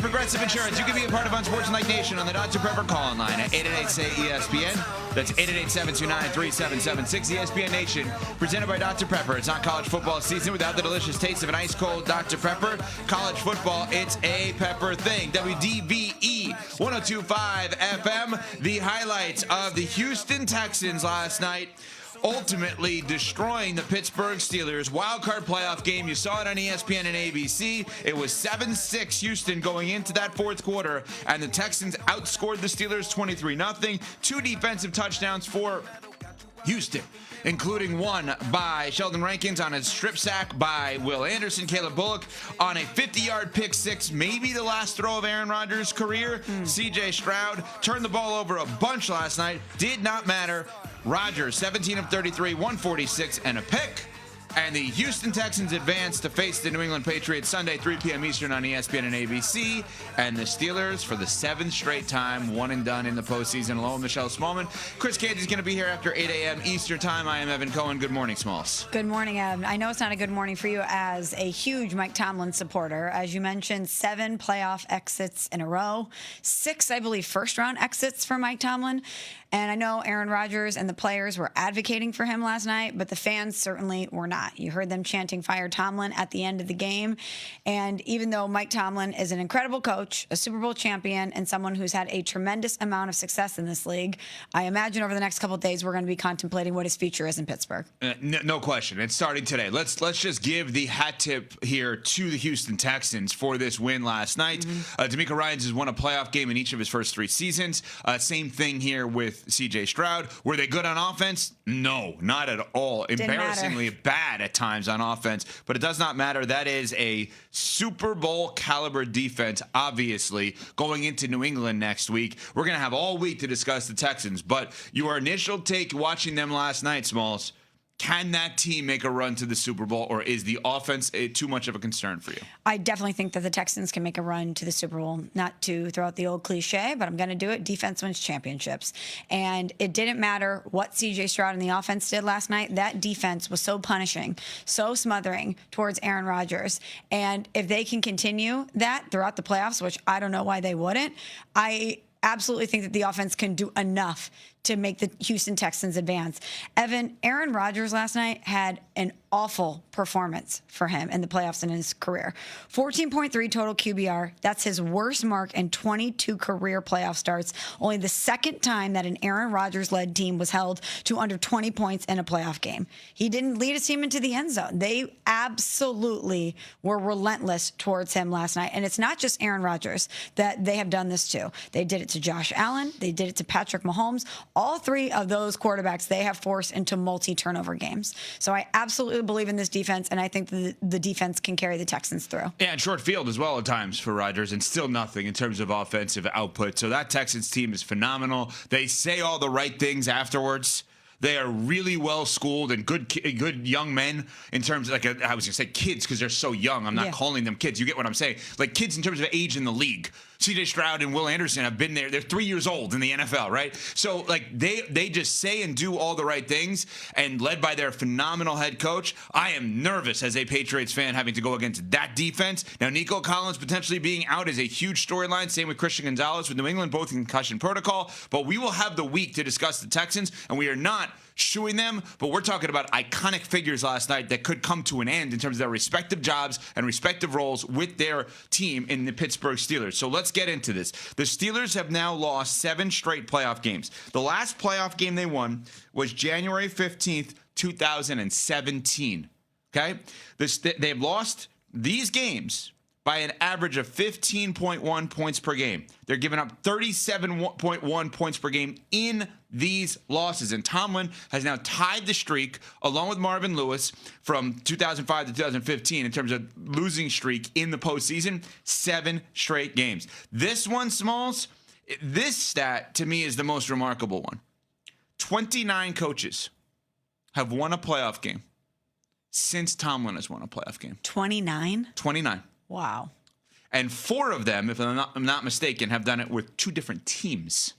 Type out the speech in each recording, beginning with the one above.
Progressive Insurance. You can be a part of Unsportsmanlike Nation on the Dr. Pepper call-in line at 888-SAY-ESPN. That's 888-729-3776. ESPN Nation, presented by Dr. Pepper. It's not college football season without the delicious taste of an ice-cold Dr. Pepper. College football, it's a pepper thing. WDVE 102.5 FM. The highlights of the Houston Texans last night, ultimately destroying the Pittsburgh Steelers. Wildcard playoff game. You saw it on ESPN and ABC. It was 7-6 Houston going into that fourth quarter, and the Texans outscored the Steelers 23-0. 2 defensive touchdowns for Houston, including one by Sheldon Rankins on a strip sack by Will Anderson. Caleb Bullock on a 50-yard pick six, maybe the last throw of Aaron Rodgers' career. CJ Stroud turned the ball over a bunch last night. Did not matter. Rodgers, 17 of 33, 146, and a pick. And the Houston Texans advance to face the New England Patriots Sunday, 3 p.m. Eastern on ESPN and ABC. And the Steelers, for the 7th straight time, one and done in the postseason. Hello, Michelle Smallman. Chris Canty is going to be here after 8 a.m. Eastern time. I am Evan Cohen. Good morning, Smalls. Good morning, Evan. I know it's not a good morning for you as a huge Mike Tomlin supporter. As you mentioned, 7 playoff exits in a row. 6, I believe, first-round exits for Mike Tomlin. And I know Aaron Rodgers and the players were advocating for him last night, but the fans certainly were not. You heard them chanting "Fire Tomlin" at the end of the game. And even though Mike Tomlin is an incredible coach, a Super Bowl champion, and someone who's had a tremendous amount of success in this league, I imagine over the next couple of days we're going to be contemplating what his future is in Pittsburgh. No question. It's starting today. Let's just give the hat tip here to the Houston Texans for this win last night. DeMeco Ryans has won a playoff game in each of his first 3 seasons. Same thing here with CJ Stroud. Were they good on offense? No, not at all. Embarrassingly bad at times on offense, but it does not matter. That is a Super Bowl caliber defense, obviously, going into New England next week. We're going to have all week to discuss the Texans, but your initial take watching them last night, Smalls, can that team make a run to the Super Bowl, or is the offense too much of a concern for you? I definitely think that the Texans can make a run to the Super Bowl. Not to throw out the old cliche, but I'm going to do it. Defense wins championships. And it didn't matter what CJ Stroud and the offense did last night. That defense was so punishing, so smothering towards Aaron Rodgers. And if they can continue that throughout the playoffs, which I don't know why they wouldn't, I absolutely think that the offense can do enough to make the Houston Texans advance. Evan, Aaron Rodgers last night had an awful performance for him in the playoffs in his career. 14.3 total QBR. That's his worst mark in 22 career playoff starts. Only the second time that an Aaron Rodgers-led team was held to under 20 points in a playoff game. He didn't lead his team into the end zone. They absolutely were relentless towards him last night. And it's not just Aaron Rodgers that they have done this to. They did it to Josh Allen. They did it to Patrick Mahomes. All 3 of those quarterbacks they have forced into multi-turnover games. So I absolutely believe in this defense, and I think the defense can carry the Texans through. Yeah, and short field as well at times for Rodgers, and still nothing in terms of offensive output. So that Texans team is phenomenal. They say all the right things afterwards. They are really well schooled and good young men in terms of, like, I was going to say kids because they're so young. I'm not calling them kids. You get what I'm saying? Like kids in terms of age in the league. CJ Stroud and Will Anderson have been there. They're 3 years old in the NFL, right? So, like, they just say and do all the right things, and led by their phenomenal head coach. I am nervous as a Patriots fan having to go against that defense. Now, Nico Collins potentially being out is a huge storyline. Same with Christian Gonzalez with New England, both in concussion protocol. But we will have the week to discuss the Texans, and we are not shooing them, but we're talking about iconic figures last night that could come to an end in terms of their respective jobs and respective roles with their team in the Pittsburgh Steelers. So let's get into this. The Steelers have now lost 7 straight playoff games. The last playoff game they won was January 15th, 2017. Okay? They've lost these games by an average of 15.1 points per game. They're giving up 37.1 points per game in these losses. And Tomlin has now tied the streak, along with Marvin Lewis, from 2005 to 2015 in terms of losing streak in the postseason, 7 straight games. This one, Smalls, this stat to me is the most remarkable one. 29 coaches have won a playoff game since Tomlin has won a playoff game. 29? 29. Wow. And 4 of them, if I'm not mistaken, have done it with 2 different teams.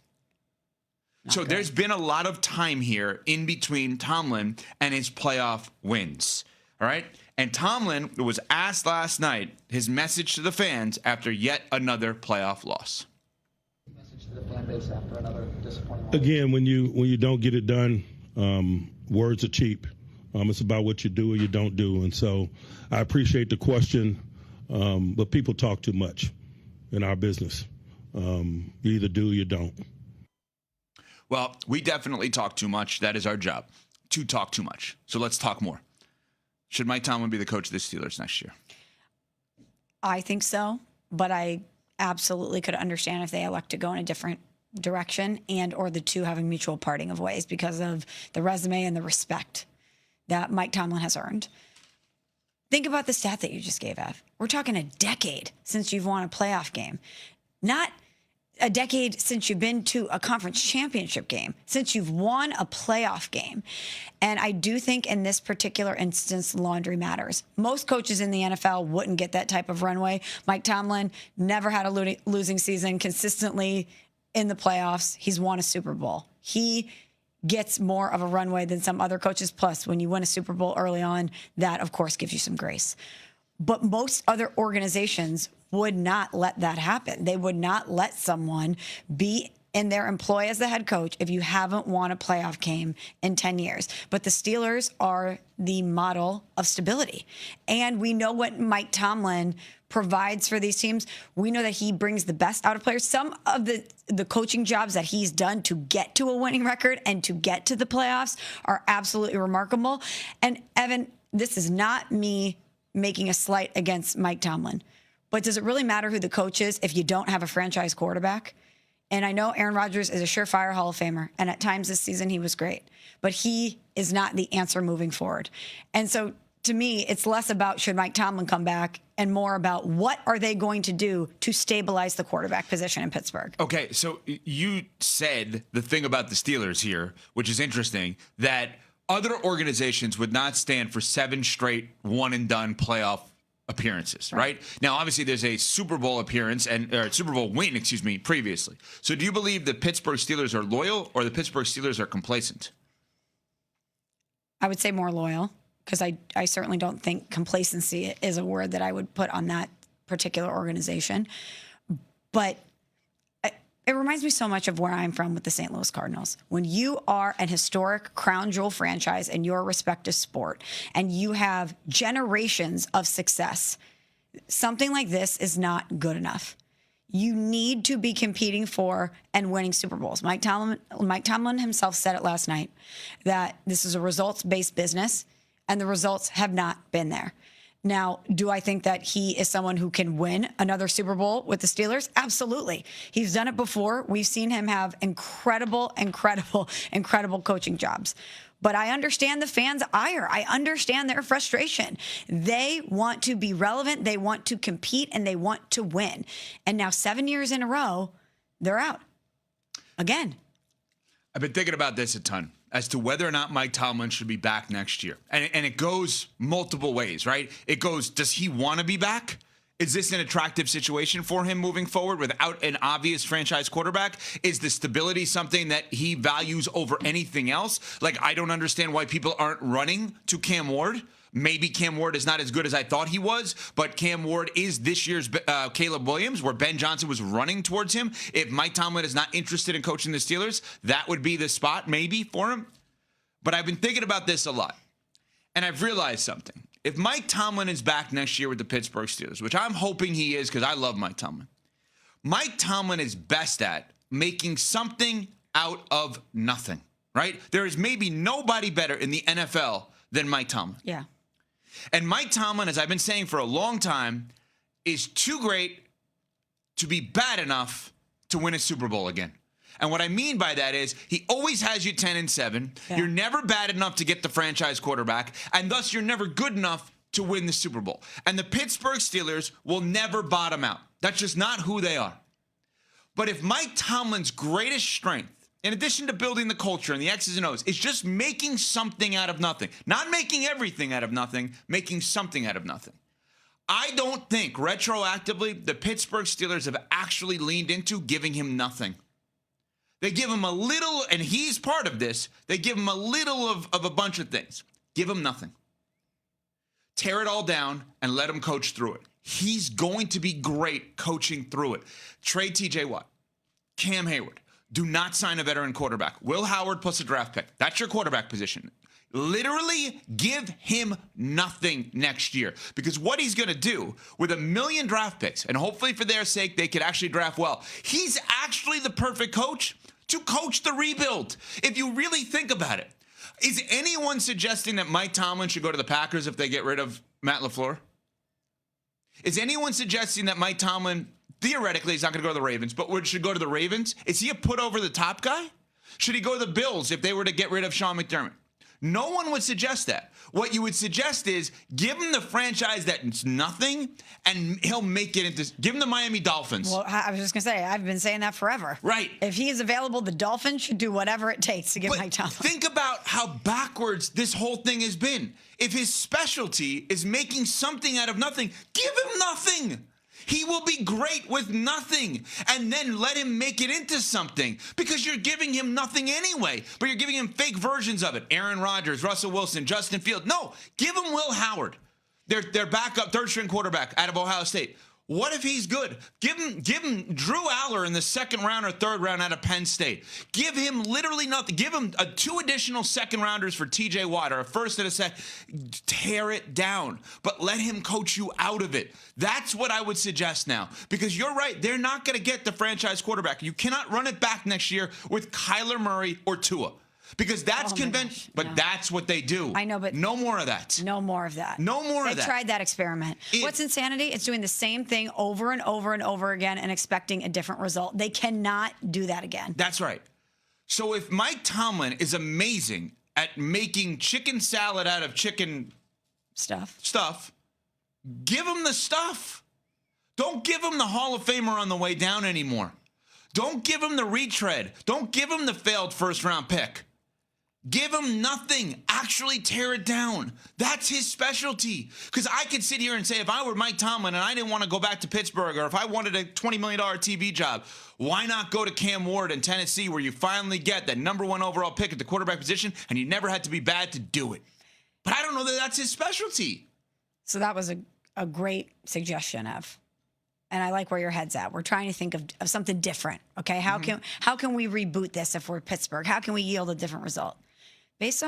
So there's been a lot of time here in between Tomlin and his playoff wins. All right? And Tomlin was asked last night his message to the fans after yet another playoff loss. Message to the fan base after another disappointing loss. Again, when you don't get it done, words are cheap. It's about what you do or you don't do. And so I appreciate the question, but people talk too much in our business. You either do or you don't. Well, we definitely talk too much. That is our job, to talk too much. So let's talk more. Should Mike Tomlin be the coach of the Steelers next year? I think so, but I absolutely could understand if they elect to go in a different direction and or the two having mutual parting of ways because of the resume and the respect that Mike Tomlin has earned. Think about the stat that you just gave, Ev. We're talking a decade since you've won a playoff game. Not a decade since you've been to a conference championship game, since you've won a playoff game. And I do think in this particular instance, laundry matters. Most coaches in the NFL wouldn't get that type of runway. Mike Tomlin never had a losing season, consistently in the playoffs. He's won a Super Bowl. He gets more of a runway than some other coaches. Plus, when you win a Super Bowl early on, that, of course, gives you some grace. But most other organizations would not let that happen. They would not let someone be in their employ as the head coach if you haven't won a playoff game in 10 years. But the Steelers are the model of stability. And we know what Mike Tomlin provides for these teams. We know that he brings the best out of players. Some of the coaching jobs that he's done to get to a winning record and to get to the playoffs are absolutely remarkable. And Evan, this is not me making a slight against Mike Tomlin. But does it really matter who the coach is if you don't have a franchise quarterback? And I know Aaron Rodgers is a surefire Hall of Famer, and at times this season he was great. But he is not the answer moving forward. And so to me, it's less about should Mike Tomlin come back and more about what are they going to do to stabilize the quarterback position in Pittsburgh. Okay, so you said the thing about the Steelers here, which is interesting, that other organizations would not stand for 7 straight one-and-done playoff appearances, right? Now, obviously, there's a Super Bowl appearance or Super Bowl win, previously. So do you believe the Pittsburgh Steelers are loyal or the Pittsburgh Steelers are complacent? I would say more loyal because I certainly don't think complacency is a word that I would put on that particular organization. But it reminds me so much of where I'm from with the St. Louis Cardinals. When you are an historic crown jewel franchise in your respective sport and you have generations of success, something like this is not good enough. You need to be competing for and winning Super Bowls. Mike Tomlin himself said it last night that this is a results-based business and the results have not been there. Now, do I think that he is someone who can win another Super Bowl with the Steelers? Absolutely. He's done it before. We've seen him have incredible coaching jobs. But I understand the fans' ire. I understand their frustration. They want to be relevant. They want to compete and they want to win. And now 7 years in a row, they're out again. I've been thinking about this a ton as to whether or not Mike Tomlin should be back next year. And it goes multiple ways, right? It goes, does he want to be back? Is this an attractive situation for him moving forward without an obvious franchise quarterback? Is the stability something that he values over anything else? Like, I don't understand why people aren't running to Cam Ward. Maybe Cam Ward is not as good as I thought he was, but Cam Ward is this year's Caleb Williams, where Ben Johnson was running towards him. If Mike Tomlin is not interested in coaching the Steelers, that would be the spot maybe for him. But I've been thinking about this a lot, and I've realized something. If Mike Tomlin is back next year with the Pittsburgh Steelers, which I'm hoping he is because I love Mike Tomlin is best at making something out of nothing, right? There is maybe nobody better in the NFL than Mike Tomlin. Yeah. And Mike Tomlin, as I've been saying for a long time, is too great to be bad enough to win a Super Bowl again. And what I mean by that is he always has you 10-7. Yeah. You're never bad enough to get the franchise quarterback, and thus you're never good enough to win the Super Bowl. And the Pittsburgh Steelers will never bottom out. That's just not who they are. But if Mike Tomlin's greatest strength, in addition to building the culture and the X's and O's, is just making something out of nothing. Not making everything out of nothing, making something out of nothing. I don't think retroactively the Pittsburgh Steelers have actually leaned into giving him nothing. They give him a little, and he's part of this, they give him a little of a bunch of things. Give him nothing. tear it all down and let him coach through it. He's going to be great coaching through it. Trade TJ Watt, Cam Hayward. Do not sign a veteran quarterback. Will Howard plus a draft pick. That's your quarterback position. Literally give him nothing next year, because what he's going to do with 1 million draft picks, and hopefully for their sake they could actually draft well, he's actually the perfect coach to coach the rebuild. If you really think about it, is anyone suggesting that Mike Tomlin should go to the Packers if they get rid of Matt LaFleur? Is anyone suggesting that Mike Tomlin, theoretically, he's not going to go to the Ravens, but should go to the Ravens? Is he a put over the top guy? Should he go to the Bills if they were to get rid of Sean McDermott? No one would suggest that. What you would suggest is give him the franchise that's nothing, and he'll make it into. Give him the Miami Dolphins. Well, I was just going to say, I've been saying that forever. Right. If he is available, the Dolphins should do whatever it takes to get Mike Tomlin. Think about how backwards this whole thing has been. If his specialty is making something out of nothing, give him nothing. He will be great with nothing, and then let him make it into something, because you're giving him nothing anyway, but you're giving him fake versions of it. Aaron Rodgers, Russell Wilson, Justin Fields. No, give him Will Howard, their backup third-string quarterback out of Ohio State. What if he's good? Give him Drew Aller in the second round or third round out of Penn State. Give him literally nothing. Give him 2 additional second rounders for TJ Watt, or a first and a second. Tear it down, but let him coach you out of it. That's what I would suggest now, because you're right. They're not going to get the franchise quarterback. You cannot run it back next year with Kyler Murray or Tua. Because that's convention, but that's what they do. I know, but no more of that. No more of that. No more of that. They tried that experiment. What's insanity? It's doing the same thing over and over and over again and expecting a different result. They cannot do that again. That's right. So if Mike Tomlin is amazing at making chicken salad out of chicken stuff, give him the stuff. Don't give him the Hall of Famer on the way down anymore. Don't give him the retread. Don't give him the failed first-round pick. Give him nothing. Actually tear it down. That's his specialty. Because I could sit here and say, if I were Mike Tomlin and I didn't want to go back to Pittsburgh, or if I wanted a $20 million TV job, why not go to Cam Ward in Tennessee, where you finally get that #1 overall pick at the quarterback position, and you never had to be bad to do it? But I don't know that that's his specialty. So that was a great suggestion, Ev. And I like where your head's at. We're trying to think of something different. Okay, how can we reboot this if we're Pittsburgh? How can we yield a different result? Based on